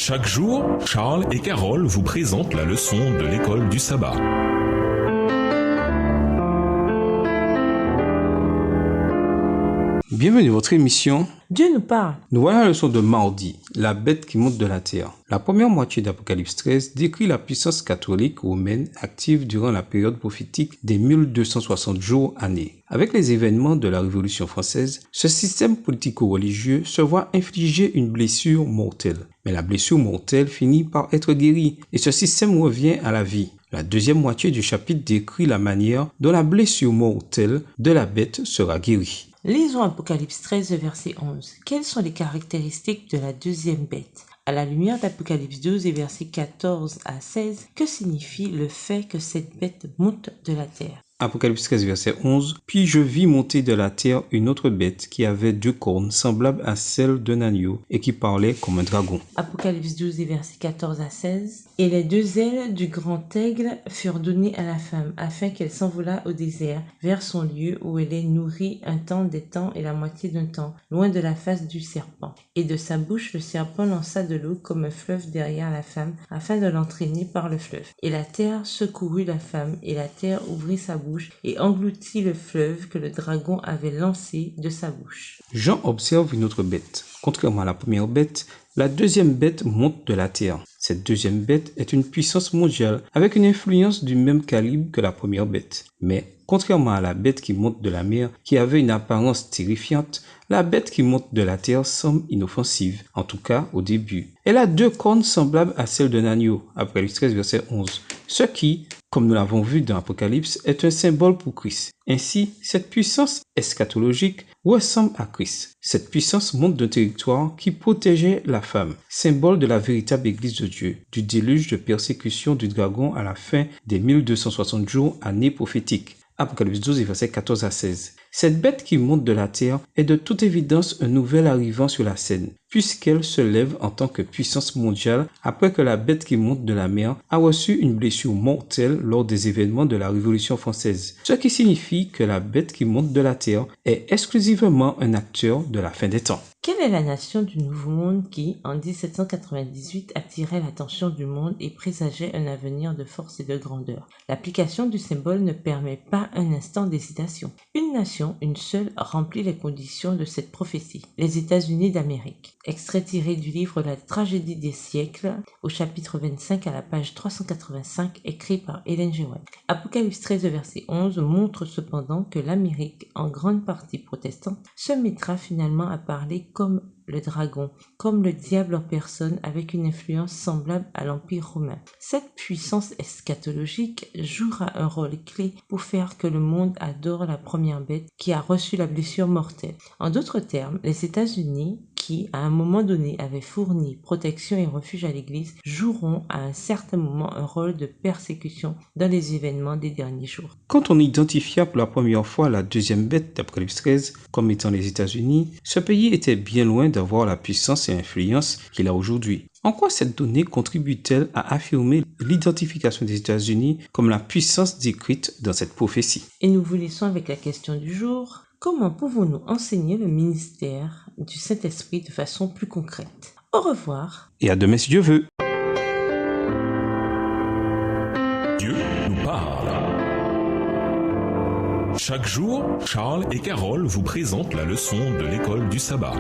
Chaque jour, Charles et Carole vous présentent la leçon de l'école du sabbat. Bienvenue à votre émission. Dieu nous parle. Nous voilà la leçon de mardi, la bête qui monte de la terre. La première moitié d'Apocalypse 13 décrit la puissance catholique romaine active durant la période prophétique des 1260 jours années. Avec les événements de la Révolution française, ce système politico-religieux se voit infliger une blessure mortelle. Mais la blessure mortelle finit par être guérie et ce système revient à la vie. La deuxième moitié du chapitre décrit la manière dont la blessure mortelle de la bête sera guérie. Lisons Apocalypse 13, verset 11. Quelles sont les caractéristiques de la deuxième bête? À la lumière d'Apocalypse 12 et versets 14 à 16, que signifie le fait que cette bête monte de la terre? Apocalypse 13, verset 11. Puis je vis monter de la terre une autre bête qui avait 2 cornes semblables à celles d'un agneau et qui parlait comme un dragon. Apocalypse 12 et versets 14 à 16. Et les 2 ailes du grand aigle furent données à la femme, afin qu'elle s'envolât au désert, vers son lieu où elle est nourrie un temps des temps et la moitié d'un temps, loin de la face du serpent. Et de sa bouche le serpent lança de l'eau comme un fleuve derrière la femme, afin de l'entraîner par le fleuve. Et la terre secourut la femme, et la terre ouvrit sa bouche, et engloutit le fleuve que le dragon avait lancé de sa bouche. Jean observe une autre bête. Contrairement à la première bête, la deuxième bête monte de la terre. Cette deuxième bête est une puissance mondiale avec une influence du même calibre que la première bête. Mais, contrairement à la bête qui monte de la mer, qui avait une apparence terrifiante, la bête qui monte de la terre semble inoffensive, en tout cas au début. Elle a 2 cornes semblables à celles d'un agneau, Apocalypse 13, verset 11. Ce qui, comme nous l'avons vu dans Apocalypse, est un symbole pour Christ. Ainsi, cette puissance eschatologique ressemble à Christ. Cette puissance monte d'un territoire qui protégeait la femme, symbole de la véritable Église de Dieu, du déluge de persécution du dragon à la fin des 1260 jours années prophétiques. Apocalypse 12, versets 14 à 16. Cette bête qui monte de la terre est de toute évidence un nouvel arrivant sur la scène, puisqu'elle se lève en tant que puissance mondiale après que la bête qui monte de la mer a reçu une blessure mortelle lors des événements de la Révolution française. Ce qui signifie que la bête qui monte de la terre est exclusivement un acteur de la fin des temps. Quelle est la nation du Nouveau Monde qui, en 1798, attirait l'attention du monde et présageait un avenir de force et de grandeur? L'application du symbole ne permet pas un instant d'hésitation. Une nation, une seule, remplit les conditions de cette prophétie. Les États-Unis d'Amérique. Extrait tiré du livre La tragédie des siècles, au chapitre 25 à la page 385, écrit par Ellen G. White. Apocalypse 13, verset 11 montre cependant que l'Amérique, en grande partie protestante, se mettra finalement à parler comme le dragon, comme le diable en personne, avec une influence semblable à l'Empire romain. Cette puissance eschatologique jouera un rôle clé pour faire que le monde adore la première bête qui a reçu la blessure mortelle. En d'autres termes, les États-Unis, qui à un moment donné avaient fourni protection et refuge à l'Église, joueront à un certain moment un rôle de persécution dans les événements des derniers jours. Quand on identifia pour la première fois la deuxième bête d'Apocalypse 13 comme étant les États-Unis, ce pays était bien loin d'avoir la puissance et l'influence qu'il a aujourd'hui. En quoi cette donnée contribue-t-elle à affirmer l'identification des États-Unis comme la puissance décrite dans cette prophétie? Et nous vous laissons avec la question du jour. Comment pouvons-nous enseigner le ministère du Saint-Esprit de façon plus concrète? Au revoir. Et à demain si Dieu veut. Dieu nous parle. Chaque jour, Charles et Carole vous présentent la leçon de l'école du sabbat.